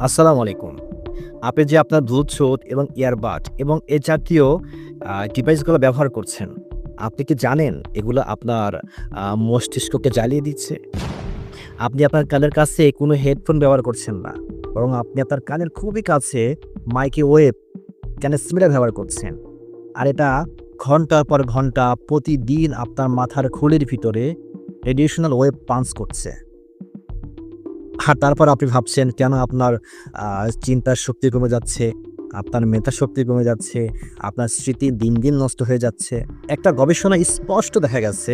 আসসালামু আলাইকুম। আপনি যে আপনার ব্লুটুথ এবং ইয়ারবাড এবং এ জাতীয় ডিভাইসগুলো ব্যবহার করছেন, আপনি কি জানেন এগুলো আপনার মস্তিষ্ককে জ্বালিয়ে দিচ্ছে? আপনি আপনার কানের কাছে কোনো হেডফোন ব্যবহার করছেন না। বরং আপনি আপনার কানের খুবই কাছে মাইক্রোওয়েভ ট্রান্সমিটার ব্যবহার করছেন। আর এটা ঘন্টার পর ঘন্টা প্রতিদিন আপনার মাথার খুলির ভিতরে রেডিয়েশনাল ওয়েভ পাঞ্চ করছে। আর তারপর আপনি ভাবছেন কেন আপনার চিন্তার শক্তি কমে যাচ্ছে, আপনার মেধাশক্তি কমে যাচ্ছে, আপনার স্মৃতি দিন, দিন নষ্ট হয়ে যাচ্ছে। একটা গবেষণায় স্পষ্ট দেখা গেছে,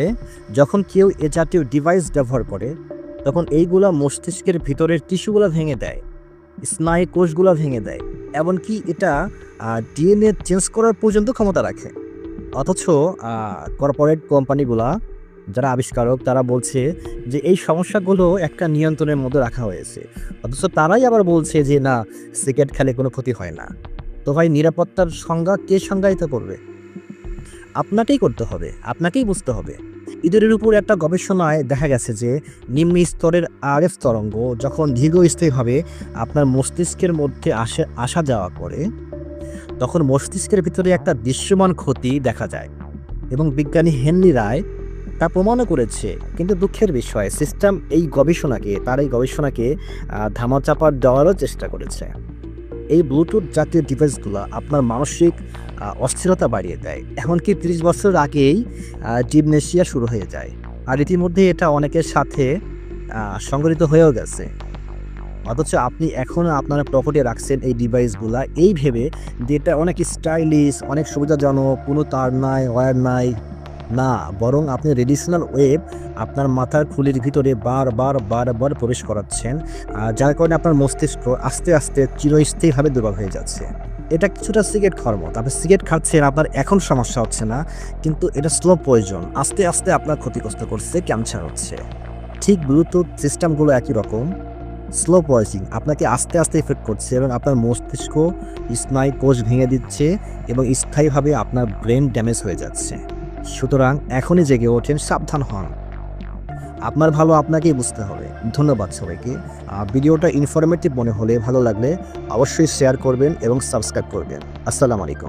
যখন কেউ এ জাতীয় ডিভাইস ব্যবহার করে, তখন এইগুলা মস্তিষ্কের ভিতরের টিস্যুগুলা ভেঙে দেয়, স্নায়ু কোষগুলা ভেঙে দেয়। এমনকি এটা ডিএনএ চেঞ্জ করার পর্যন্ত ক্ষমতা রাখে। অথচ কর্পোরেট কোম্পানিগুলা যারা আবিষ্কারক তারা বলছে যে এই সমস্যাগুলো একটা নিয়ন্ত্রণের মধ্যে রাখা হয়েছে। অথচ তারাই আবার বলছে যে না, সিগারেট খেলে কোনো ক্ষতি হয় না। তো ভাই, নিরাপত্তার সংজ্ঞা কে সংজ্ঞায়িত করবে? আপনাকেই করতে হবে, আপনাকেই বুঝতে হবে। ইঁদুরের উপর একটা গবেষণায় দেখা গেছে যে নিম্ন স্তরের আরএফ তরঙ্গ যখন দীর্ঘস্থায়ীভাবে আপনার মস্তিষ্কের মধ্যে আসা যাওয়া করে, তখন মস্তিষ্কের ভিতরে একটা দৃশ্যমান ক্ষতি দেখা যায় এবং বিজ্ঞানী হেনরি রায় তা প্রমাণও করেছে। কিন্তু দুঃখের বিষয়, সিস্টেম এই গবেষণাকে ধামাচাপা দেওয়ারও চেষ্টা করেছে। এই ব্লুটুথ জাতীয় ডিভাইসগুলো আপনার মানসিক অস্থিরতা বাড়িয়ে দেয়। এমনকি ৩০ বছর আগেই ডিমনেশিয়া শুরু হয়ে যায়। আর ইতিমধ্যে এটা অনেকের সাথে সংঘটিত হয়েও গেছে। অথচ আপনি এখনও আপনার পকেটে রাখছেন এই ডিভাইসগুলা এই ভেবে যে এটা অনেক স্টাইলিশ, অনেক সুবিধাজনক, কোনো তার নাই, ওয়্যার নাই। না, বরং আপনি রেডিশনাল ওয়েভ আপনার মাথার খুলির ভিতরে বারবার প্রবেশ করাচ্ছেন, যার কারণে আপনার মস্তিষ্ক আস্তে, আস্তে চিরস্থায়ীভাবে দুর্বল হয়ে যাচ্ছে। এটা কিছুটা সিগারেট খাওয়ার মতো। আপনি সিগারেট খাচ্ছেন, আপনার এখন সমস্যা হচ্ছে না, কিন্তু এটা স্লো পয়জন। আস্তে, আস্তে আপনার ক্ষতিগ্রস্ত করছে, ক্যান্সার হচ্ছে। ঠিক ব্লুটুথ সিস্টেমগুলো একই রকম। স্লো পয়জিং আপনাকে আস্তে, আস্তে ইফেক্ট করছে এবং আপনার মস্তিষ্ক, স্নায়ু কোষ ভেঙে দিচ্ছে এবং স্থায়ীভাবে আপনার ব্রেন ড্যামেজ হয়ে যাচ্ছে। সুতরাং এখনই জেগে ওঠেন, সাবধান হন। আপনার ভালো আপনাকেই বুঝতে হবে। ধন্যবাদ সবাইকে। ভিডিওটা ইনফরমেটিভ মনে হলে, ভালো লাগলে অবশ্যই শেয়ার করবেন এবং সাবস্ক্রাইব করবেন। আসসালামু আলাইকুম।